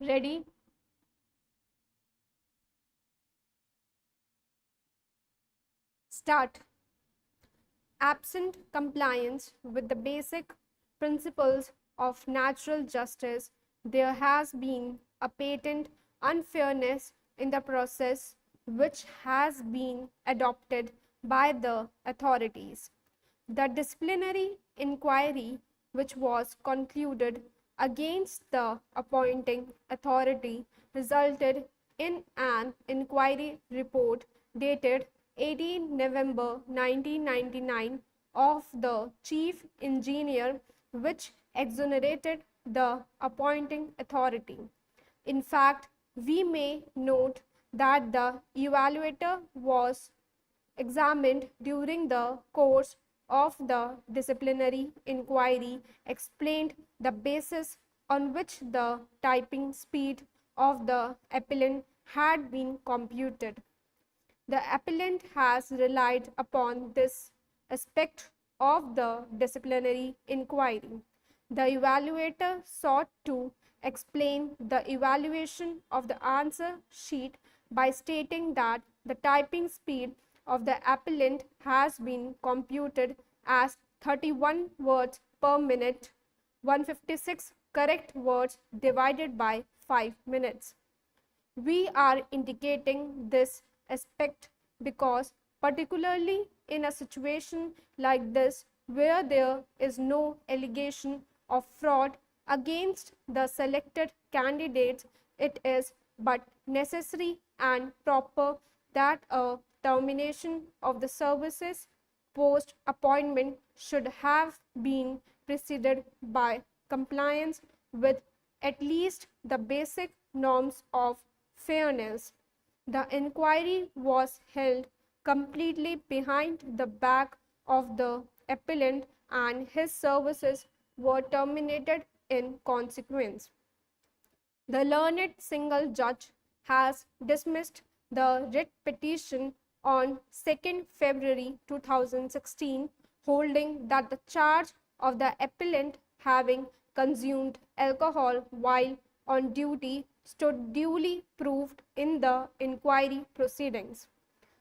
Ready? Start. Absent compliance with the basic principles of natural justice, there has been a patent unfairness in the process which has been adopted by the authorities. The disciplinary inquiry, which was concluded against the appointing authority, resulted in an inquiry report dated 18 November 1999 of the chief engineer, which exonerated the appointing authority. In fact, we may note that the evaluator was examined during the course of the disciplinary inquiry, explained the basis on which the typing speed of the appellant had been computed. The appellant has relied upon this aspect of the disciplinary inquiry. The evaluator sought to explain the evaluation of the answer sheet by stating that the typing speed of the appellant has been computed as 31 words per minute, 156 correct words divided by 5 minutes. We are indicating this aspect because, particularly in a situation like this where there is no allegation of fraud against the selected candidates, it is but necessary and proper that a termination of the services post appointment should have been preceded by compliance with at least the basic norms of fairness. The inquiry was held completely behind the back of the appellant and his services were terminated in consequence. The learned single judge has dismissed the writ petition on 2nd February 2016, holding that the charge of the appellant having consumed alcohol while on duty stood duly proved in the inquiry proceedings.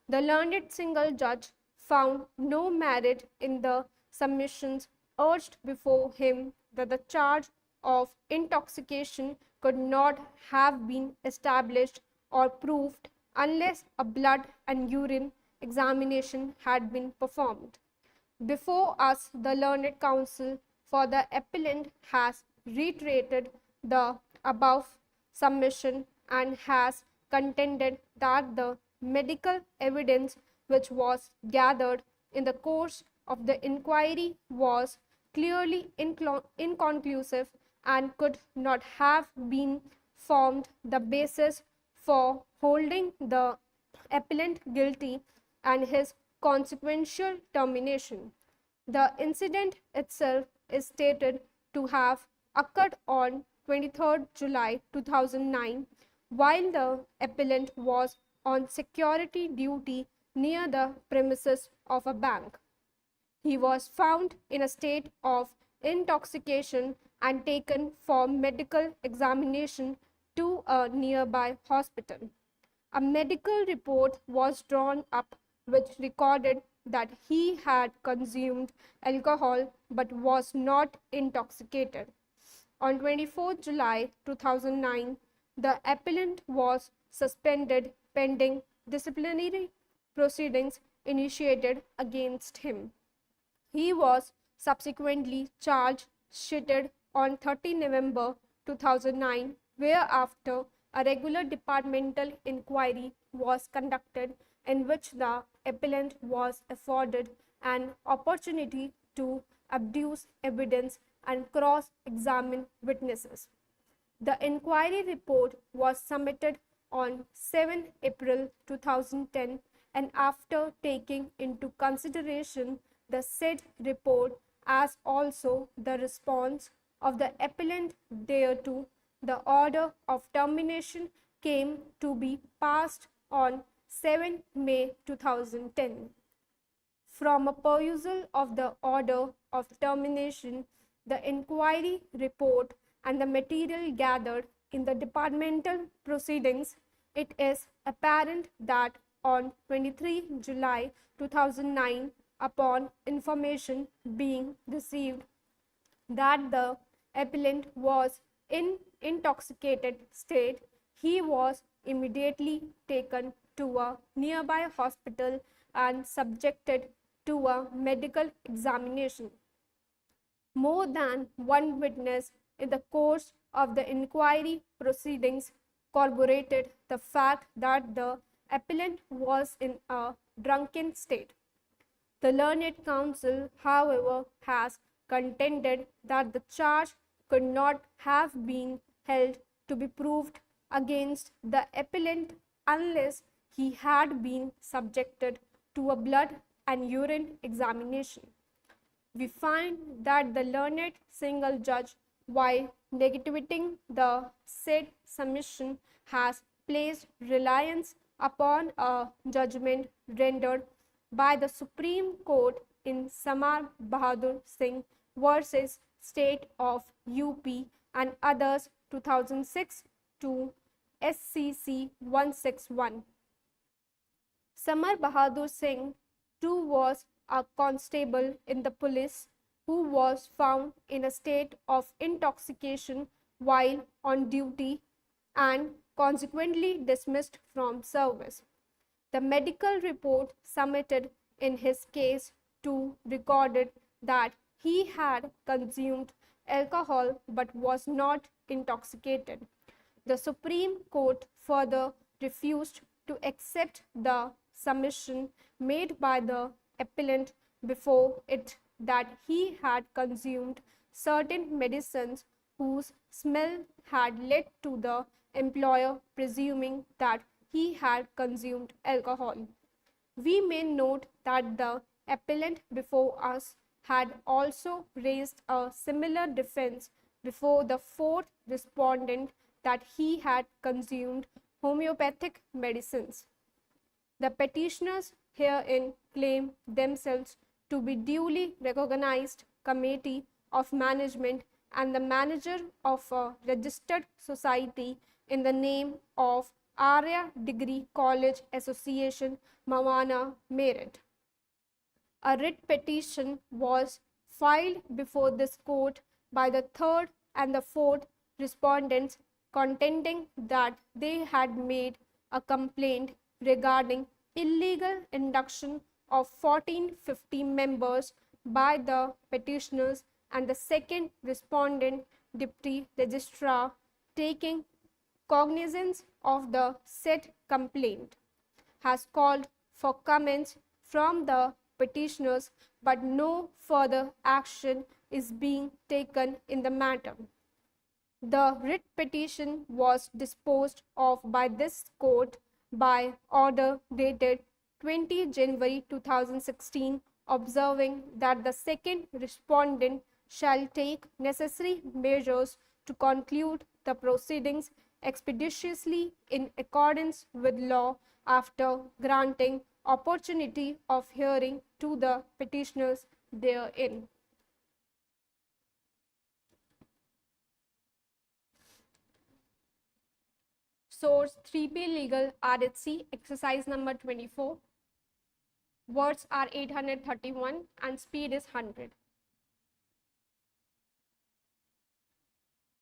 The learned single judge found no merit in the submissions urged before him that the charge of intoxication could not have been established or proved unless a blood and urine examination had been performed. Before us, the learned counsel for the appellant has reiterated the above submission and has contended that the medical evidence which was gathered in the course of the inquiry was clearly inconclusive and could not have been formed the basis for holding the appellant guilty and his consequential termination. The incident itself is stated to have occurred on 23rd July 2009 while the appellant was on security duty near the premises of a bank. He was found in a state of intoxication and taken for medical examination to a nearby hospital. A medical report was drawn up which recorded that he had consumed alcohol but was not intoxicated. On 24 July 2009, the appellant was suspended pending disciplinary proceedings initiated against him. He was subsequently charged sheeted on 30 November 2009, whereafter a regular departmental inquiry was conducted in which the appellant was afforded an opportunity to adduce evidence and cross-examine witnesses. The inquiry report was submitted on 7 April 2010 and after taking into consideration the said report as also the response of the appellant thereto, the order of termination came to be passed on 7 May 2010. From a perusal of the order of termination, the inquiry report and the material gathered, In the departmental proceedings, it is apparent that on 23 July 2009, upon information being received that the appellant was in intoxicated state, he was immediately taken to a nearby hospital and subjected to a medical examination. More than one witness in the course of the inquiry proceedings corroborated the fact that the appellant was in a drunken state. The learned counsel, however, has contended that the charge could not have been held to be proved against the appellant unless he had been subjected to a blood and urine examination. We find that the learned single judge, while negating the said submission, has placed reliance upon a judgment rendered by the Supreme Court in Samar Bahadur Singh versus State of UP and others 2006 to SCC 161. Samar Bahadur Singh too was a constable in the police who was found in a state of intoxication while on duty and consequently dismissed from service. The medical report submitted in his case too recorded that he had consumed alcohol but was not intoxicated. The Supreme Court further refused to accept the submission made by the appellant before it that he had consumed certain medicines whose smell had led to the employer presuming that he had consumed alcohol. We may note that the appellant before us had also raised a similar defense before the fourth respondent that he had consumed homeopathic medicines. The petitioners herein claim themselves to be duly recognized committee of management and the manager of a registered society in the name of Arya Degree College Association, Mawana, Meerut. A writ petition was filed before this court by the third and the fourth respondents contending that they had made a complaint regarding illegal induction of 1450 members by the petitioners and the second respondent deputy registrar taking cognizance of the said complaint has called for comments from the petitioners, but no further action is being taken in the matter. The writ petition was disposed of by this court by order dated 20 January 2016, observing that the second respondent shall take necessary measures to conclude the proceedings expeditiously in accordance with law after granting opportunity of hearing to the petitioners therein. Source 3P Legal RHC exercise number 24. Words are 831 and speed is 100.